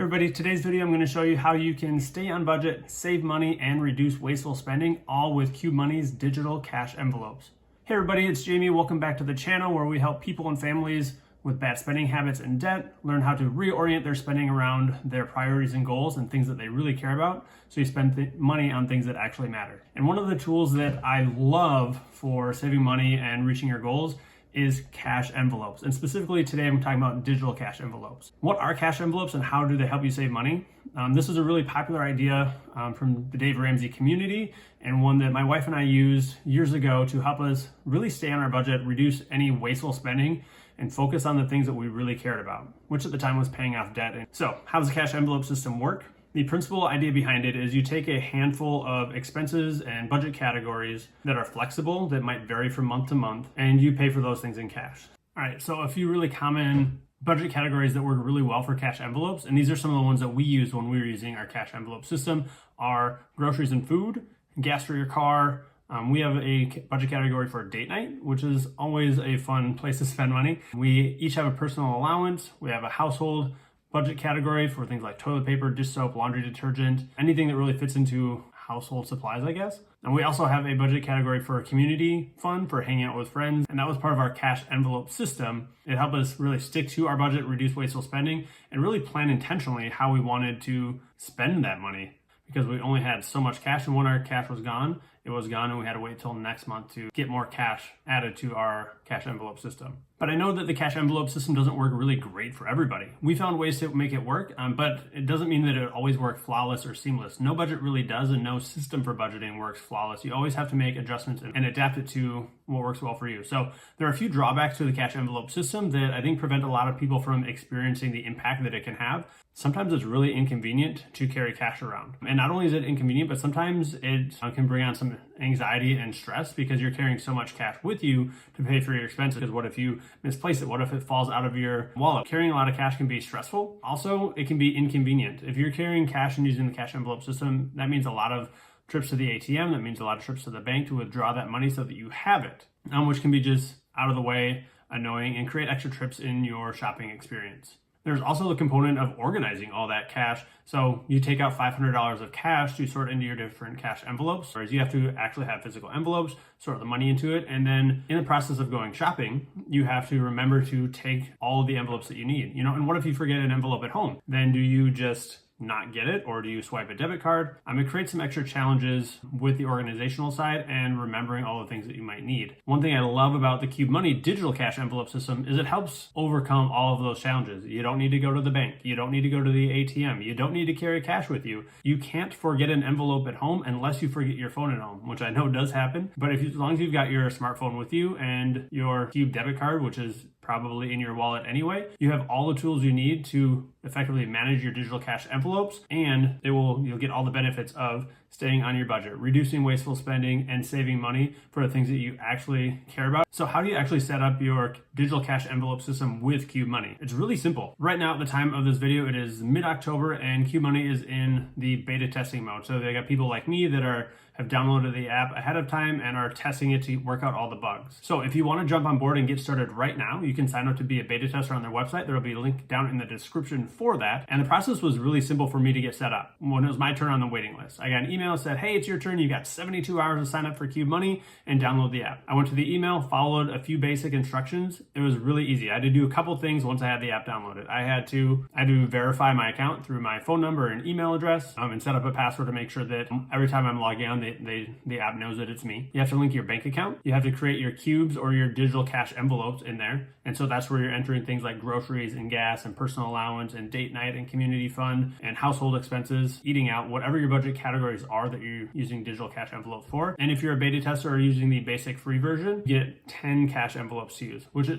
Everybody, today's video I'm going to show you how you can stay on budget, save money, and reduce wasteful spending, all with Qube Money's digital cash envelopes. Hey everybody, it's Jamie. Welcome back to the channel where we help people and families with bad spending habits and debt learn how to reorient their spending around their priorities and goals and things that they really care about, so you spend money on things that actually matter. And one of the tools that I love for saving money and reaching your goals is cash envelopes. And specifically today, I'm talking about digital cash envelopes. What are cash envelopes and how do they help you save money? This is a really popular idea from the Dave Ramsey community, and one that my wife and I used years ago to help us really stay on our budget, reduce any wasteful spending, and focus on the things that we really cared about, which at the time was paying off debt. So how does the cash envelope system work? The principal idea behind it is you take a handful of expenses and budget categories that are flexible, that might vary from month to month, and you pay for those things in cash. All right, so a few really common budget categories that work really well for cash envelopes, and these are some of the ones that we use when we were using our cash envelope system, are groceries and food, gas for your car. We have a budget category for date night, which is always a fun place to spend money. We each have a personal allowance. We have a household budget category for things like toilet paper, dish soap, laundry detergent, anything that really fits into household supplies, I guess. And we also have a budget category for a community fund for hanging out with friends. And that was part of our cash envelope system. It helped us really stick to our budget, reduce wasteful spending, and really plan intentionally how we wanted to spend that money, because we only had so much cash, and when our cash was gone, it was gone, and we had to wait till next month to get more cash added to our cash envelope system. But I know that the cash envelope system doesn't work really great for everybody. We found ways to make it work, but it doesn't mean that it always works flawless or seamless. No budget really does, and no system for budgeting works flawless. You always have to make adjustments and adapt it to what works well for you. So there are a few drawbacks to the cash envelope system that I think prevent a lot of people from experiencing the impact that it can have. Sometimes it's really inconvenient to carry cash around. And not only is it inconvenient, but sometimes it can bring on some anxiety and stress because you're carrying so much cash with you to pay for your expenses. Because what if you misplace it? What if it falls out of your wallet? Carrying a lot of cash can be stressful. Also, it can be inconvenient. If you're carrying cash and using the cash envelope system, that means a lot of trips to the ATM. That means a lot of trips to the bank to withdraw that money so that you have it, which can be just out of the way, annoying, and create extra trips in your shopping experience. There's also the component of organizing all that cash. So you take out $500 of cash to sort into your different cash envelopes, whereas you have to actually have physical envelopes, sort the money into it. And then in the process of going shopping, you have to remember to take all of the envelopes that you need. And what if you forget an envelope at home? Then do you just not get it, or do you swipe a debit card? It creates some extra challenges with the organizational side and remembering all the things that you might need. One thing I love about the Qube Money digital cash envelope system is it helps overcome all of those challenges. You don't need to go to the bank. You don't need to go to the ATM. You don't need to carry cash with you. You can't forget an envelope at home unless you forget your phone at home, which I know does happen. But as long as you've got your smartphone with you and your Qube debit card, which is probably in your wallet anyway, you have all the tools you need to effectively manage your digital cash envelopes, and you'll get all the benefits of staying on your budget, reducing wasteful spending, and saving money for the things that you actually care about. So how do you actually set up your digital cash envelope system with Qube Money? It's really simple. Right now at the time of this video, it is mid-October, and Qube Money is in the beta testing mode. So they got people like me that have downloaded the app ahead of time and are testing it to work out all the bugs. So if you want to jump on board and get started right now, you can sign up to be a beta tester on their website. There will be a link down in the description for that. And the process was really simple for me to get set up. When it was my turn on the waiting list, I got an email that said, hey, it's your turn. You got 72 hours to sign up for Qube Money and download the app. I went to the email, followed a few basic instructions. It was really easy. I had to do a couple things once I had the app downloaded. I had to verify my account through my phone number and email address, and set up a password to make sure that every time I'm logging on, the app knows that it's me. You have to link your bank account. You have to create your cubes or your digital cash envelopes in there. And so that's where you're entering things like groceries and gas and personal allowance and date night and community fund and household expenses, eating out, whatever your budget categories are that you're using digital cash envelopes for. And if you're a beta tester or using the basic free version, you get 10 cash envelopes to use, which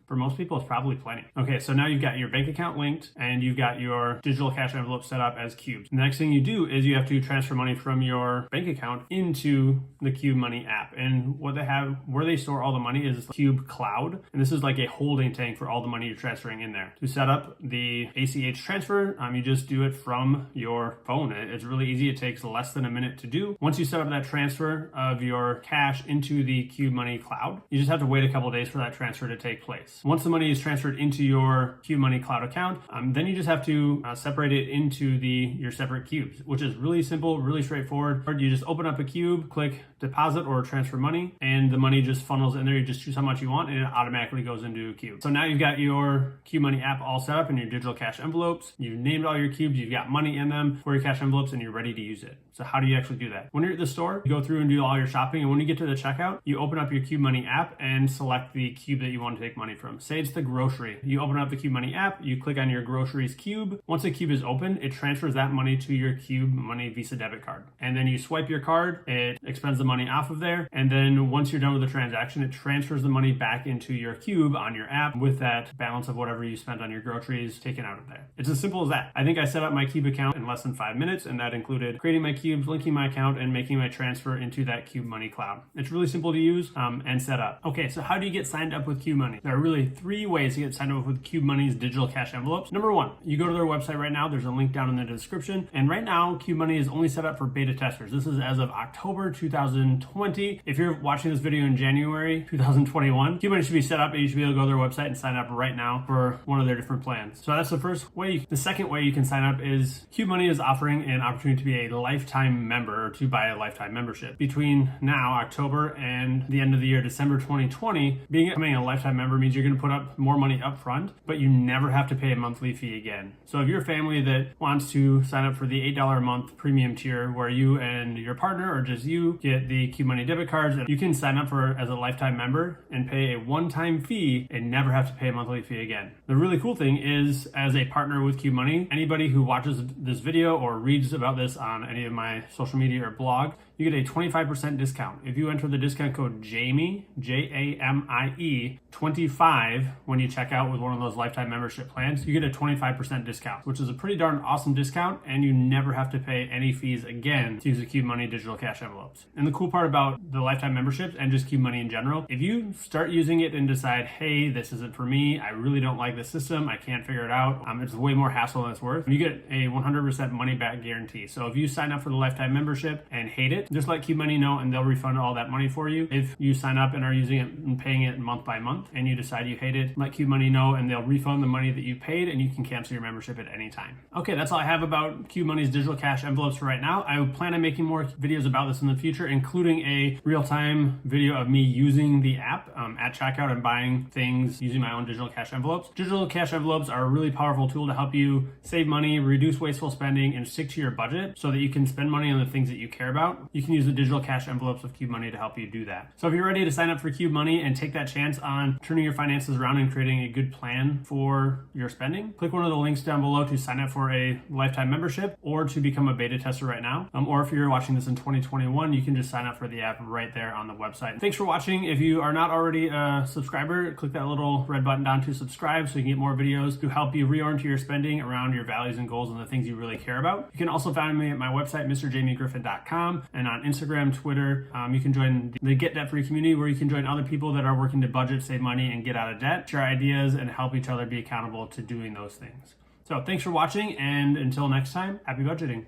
for most people, it's probably plenty. Okay, so now you've got your bank account linked and you've got your digital cash envelope set up as cubes. The next thing you do is you have to transfer money from your bank account into the Qube Money app. And what they have, where they store all the money is Qube Cloud. And this is like a holding tank for all the money you're transferring in there. To set up the ACH transfer, you just do it from your phone. It's really easy. It takes less than a minute to do. Once you set up that transfer of your cash into the Qube Money cloud, you just have to wait a couple days for that transfer to take place. this. Once the money is transferred into your Qube Money cloud account, then you just have to separate it into your separate cubes, which is really simple, really straightforward. You just open up a cube, click deposit or transfer money, and the money just funnels in there. You just choose how much you want and it automatically goes into a cube. So now you've got your Qube Money app all set up in your digital cash envelopes. You've named all your cubes, you've got money in them for your cash envelopes, and you're ready to use it. So how do you actually do that? When you're at the store, you go through and do all your shopping, and when you get to the checkout, you open up your Qube Money app and select the cube that you want to take money from. Say it's the grocery. You open up the Qube Money app, you click on your groceries cube. Once the cube is open, it transfers that money to your Qube Money Visa debit card. And then you swipe your card, it expends the money off of there, and then once you're done with the transaction, it transfers the money back into your cube on your app with that balance of whatever you spent on your groceries taken out of there. It's as simple as that. I think I set up my Qube account in less than 5 minutes, and that included creating my cubes, linking my account, and making my transfer into that Qube Money cloud. It's really simple to use and set up. Okay, so how do you get signed up with Qube Money? There are really 3 ways to get signed up with Qube Money's digital cash envelopes. Number 1, you go to their website right now. There's a link down in the description. And right now, Qube Money is only set up for beta testers. This is as of October 2020. If you're watching this video in January 2021, Qube Money should be set up and you should be able to go to their website and sign up right now for one of their different plans. So that's the first way. The second way you can sign up is Qube Money is offering an opportunity to be a lifetime member or to buy a lifetime membership. Between now, October, and the end of the year, December 2020, becoming a lifetime member means you're going to put up more money up front, but you never have to pay a monthly fee again. So if you're a family that wants to sign up for the $8 a month premium tier where you and your partner or just you get the Qube Money debit cards, you can sign up for as a lifetime member and pay a one-time fee and never have to pay a monthly fee again. The really cool thing is, as a partner with Qube Money, anybody who watches this video or reads about this on any of my social media or blog, you get a 25% discount. If you enter the discount code JAMIE, Jamie, 25 when you check out with one of those lifetime membership plans, you get a 25% discount, which is a pretty darn awesome discount, and you never have to pay any fees again to use the Qube Money digital cash envelopes. And the cool part about the lifetime memberships and just Qube Money in general, if you start using it and decide, hey, this isn't for me, I really don't like this system, I can't figure it out, it's way more hassle than it's worth, you get a 100% money back guarantee. So if you sign up for the lifetime membership and hate it, just let Qube Money know and they'll refund all that money for you. If you sign up and are using it and paying it month by month and you decide you hate it, let Qube Money know and they'll refund the money that you paid and you can cancel your membership at any time. Okay, that's all I have about Qube Money's digital cash envelopes for right now. I plan on making more videos about this in the future, including a real-time video of me using the app at checkout and buying things using my own digital cash envelopes. Digital cash envelopes are a really powerful tool to help you save money, reduce wasteful spending, and stick to your budget so that you can spend money on the things that you care about. You can use the digital cash envelopes of Qube Money to help you do that. So if you're ready to sign up for Qube Money and take that chance on turning your finances around and creating a good plan for your spending, click one of the links down below to sign up for a lifetime membership or to become a beta tester right now. Or if you're watching this in 2021, you can just sign up for the app right there on the website. Thanks for watching. If you are not already a subscriber, click that little red button down to subscribe so you can get more videos to help you reorient your spending around your values and goals and the things you really care about. You can also find me at my website, MrJamieGriffin.com, and on Instagram, Twitter. You can join the Get Debt Free community where you can join other people that are working to budget, save money, and get out of debt, share ideas, and help each other be accountable to doing those things. So thanks for watching, and until next time, happy budgeting.